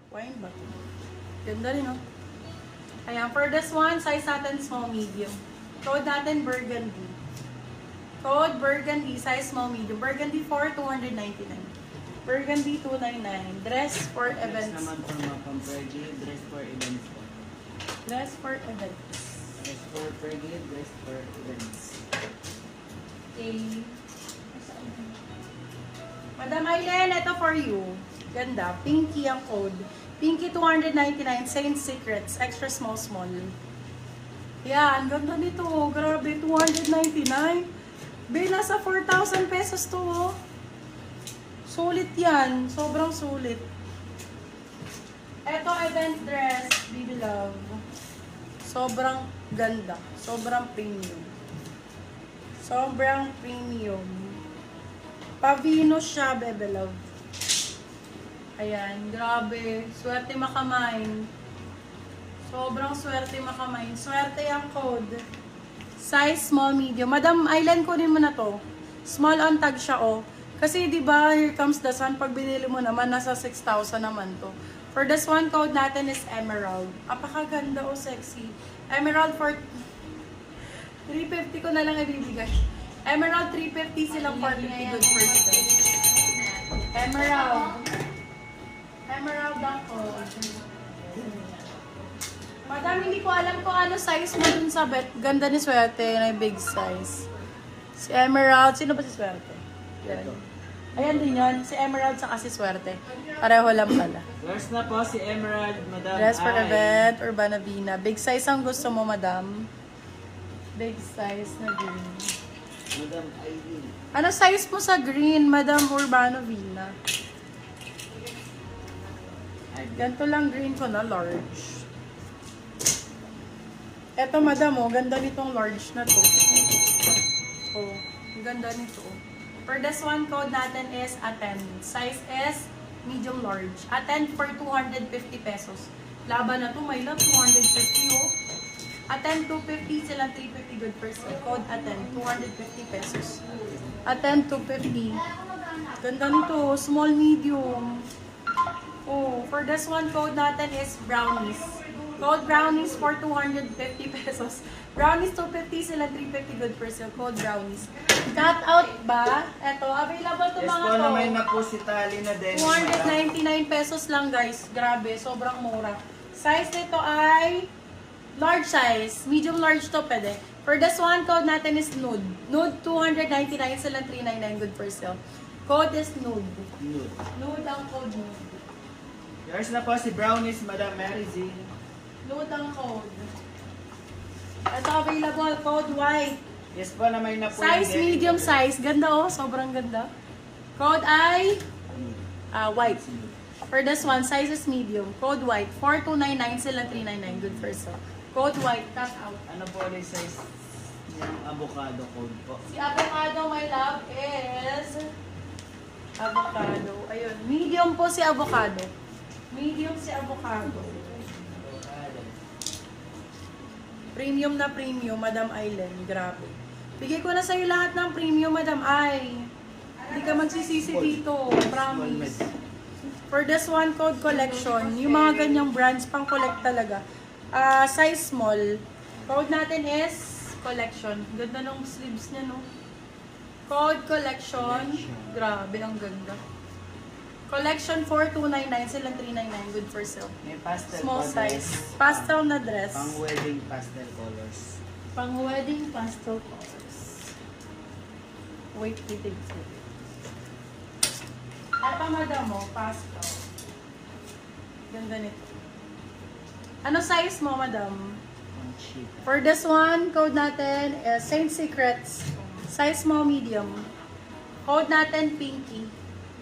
Wine ba? Ganda rin, no? Ayan, for this one, size natin small, medium. Code natin burgundy. Code burgundy, size small, medium. Burgundy for 299. Burgundy 299. Dress for Dress events. naman for mga pampergy, dress for events po. Dress for events. Dress for pergy, dress for events. Okay. Madam Aileen, ito for you. Ganda. Pinky ang code. Pinky 299, Saint Secrets. Extra small, small. Yan, ganda nito. Grabe, 299. Be, nasa 4,000 pesos to. Oh. Sulit yan. Sobrang sulit. Ito, event dress. Baby love. Sobrang ganda. Sobrang premium. Sobrang premium. Pavino siya, baby love. Ayan, grabe. Swerte makamain. Sobrang swerte makamain. Swerte ang code. Size small, medium. Madam Aileen, kunin mo na to. Small on tag siya, oh. Kasi di ba here comes the sun. Pag binili mo naman, nasa 6,000 naman to. For this one, code natin is emerald. Apakaganda, oh, sexy. Emerald for 350 ko na lang ibibigay. Emerald 350 silang 450 good first. Emerald. Emerald ako. Madam, hindi ko alam kung ano size mo dun sa bet. Ganda ni Swerte na big size. Si Emerald. Sino ba si Swerte? Yan. Ayan din yun. Si Emerald saka si Swerte. Pareho lang pala. Dress na po si Emerald, Madam. Dress for Ai. event, Urbana Vina. Big size ang gusto mo, madam. Big size na green. Madam Aileen. Ano size mo sa green, Madam Urbano Vina? Ganito lang green ko na, large. Eto, madam, oh, ganda nitong large na to. Oh, ang ganda nito. For this one, code natin is attend. Size is medium large. Attend for 250 pesos. Laban na to, may love, 250, oh. Attend 250, silang 350 good first. Code attend, 250 pesos. Attend 250. Ganda nito, small, medium. Oh, for this one, code natin is brownies. Code brownies for 250 pesos. Brownies 250, sila 350 good per sale. Code brownies. Cut out ba? Eto, available to Yes mga po, to. naman na po si Tali na din. 299 pesos lang, guys. Grabe, sobrang mura. Size nito ay large size. Medium large to pwede. For this one, code natin is nude. Nude 299, sila 399 good per sale. Code is nude. Nude. Nude ang code nude. Yours na po si Brownies, Madam Mary Z. Nude ang code. Ito available, code white. Yes po, naman na po. Size yung medium size. Ganda oh, sobrang ganda. Code ay white. For this one, size is medium. Code white. 4299 sila 399. Good for sale. Code white, cut out. Ano po ulit size ng avocado code po? Si avocado, my love, is avocado. Ayun. Medium po si avocado. Medium si avocado. Premium na premium, Madam Aileen. Grabe. Bigay ko na sa'yo lahat ng premium, Madam Ai. Hindi ka magsisisi dito. Promise. For this one, code collection. Yung mga ganyang brands, pang collect talaga. Size small. Code natin is collection. Ganda ng sleeves niya, no? Code collection. Grabe, ang ganda. Collection 4299, silang 399. Good for sale. May pastel Small po size. dress. Pastel na dress. Pang wedding pastel colors. Pang wedding pastel colors. Wait, titig. Ito, madam mo, pastel. Ganda nito. Ano size mo, madam? Pang cheap. For this one, code natin is Saint Secrets. Size small, medium. Code natin, pinky.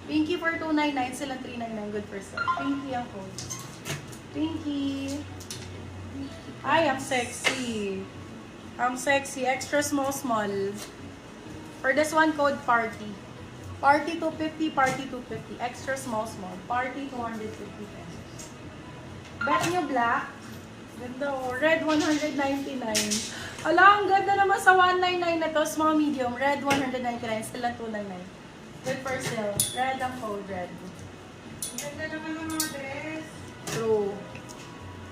Pinky for 299, silang 399. Good for sale. Pinky ang code. Pinky. Ay, ang sexy. Ang sexy. Extra small, small. For this one, code party. Party 250, party 250. Extra small, small. Party 250 pesos. Bet nyo black. Ganda oh. Red 199. Ala, ang ganda naman sa 199 na to. Small, medium. Red 199. Still ang 299. Good for sale. Red ang code, red. Ang ganda naman ng mga dress. True.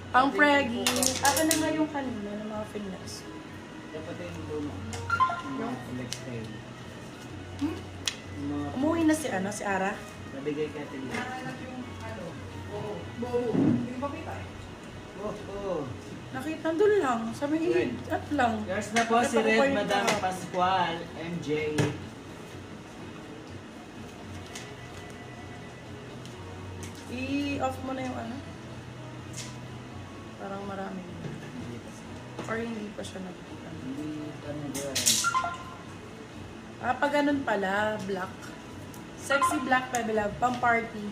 Pang preggy. Akin na nga yung kanina ng mga finesse. Dapat yung luno. Yung mga electric. Hmm? Yung mga Umuwi na si Ara. nabigay kay Ate Lina. Oh. Nakita doon lang. Sabi Red. at lang. Yours na po si Nakita ko Red pa yung Madam tao. Pascual, MJ. I-off mo na yung ano. Parang marami. Or hindi pa siya nakita. Hindi ano yan. Pag ganun pala, black. Sexy black Bebe Love, pang party.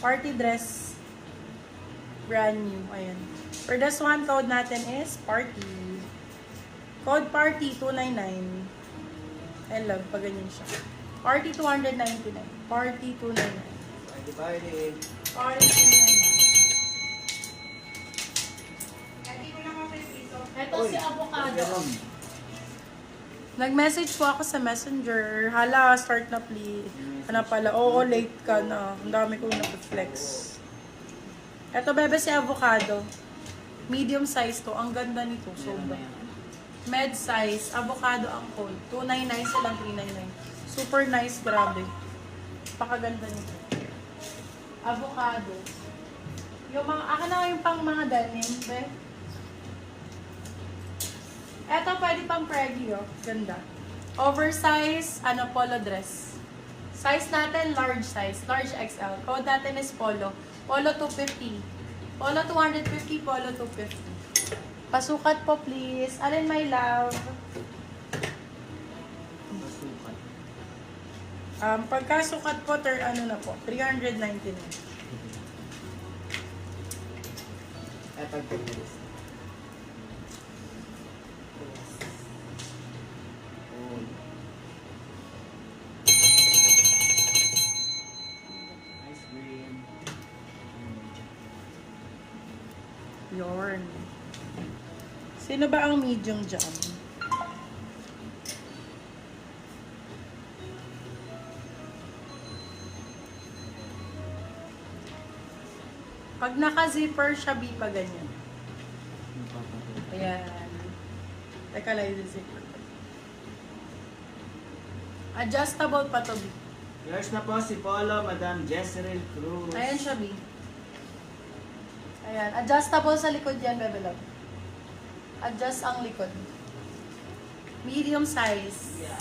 Party dress. Brand new. Ayan. For this one, code natin is party. Code party 299. I love, pag ganyan siya. Party 299. Party 299. Party. Party 299. Ito si Avocado. Nag-message po ako sa Messenger. Hala, start na please. Ano pala? Oo, late ka na. Ang dami kong nag-flex. Ito, bebe, si Avocado. Medium size to. Ang ganda nito. Sobra. Med size. Avocado ang code. 299 silang 399. Super nice. Grabe. Pakaganda nito. Avocado. Yung mga, akin na yung pang mga denim, be. Eto, pwede pang preggy, oh. Ganda. Oversize, polo dress. Size natin, large size. Large XL. Code natin is polo. Polo 250. Polo 250, polo 250. Pasukat po, please. Alin, my love? Masukat. Pagkasukat po, na po. 399. Eto guys. Ice cream. Yorn. Sino ba ang medium dyan? Pag naka-zipper siya, B pa ganyan. Ayan. Teka lang yung zipper. Adjustable pa to, B. Yours na po si Polo, Madam Jezreel Cruz. Ayan siya, B. Ayan. Adjustable sa likod yan, Bebe Love. Adjust ang likod. Medium size. Yeah.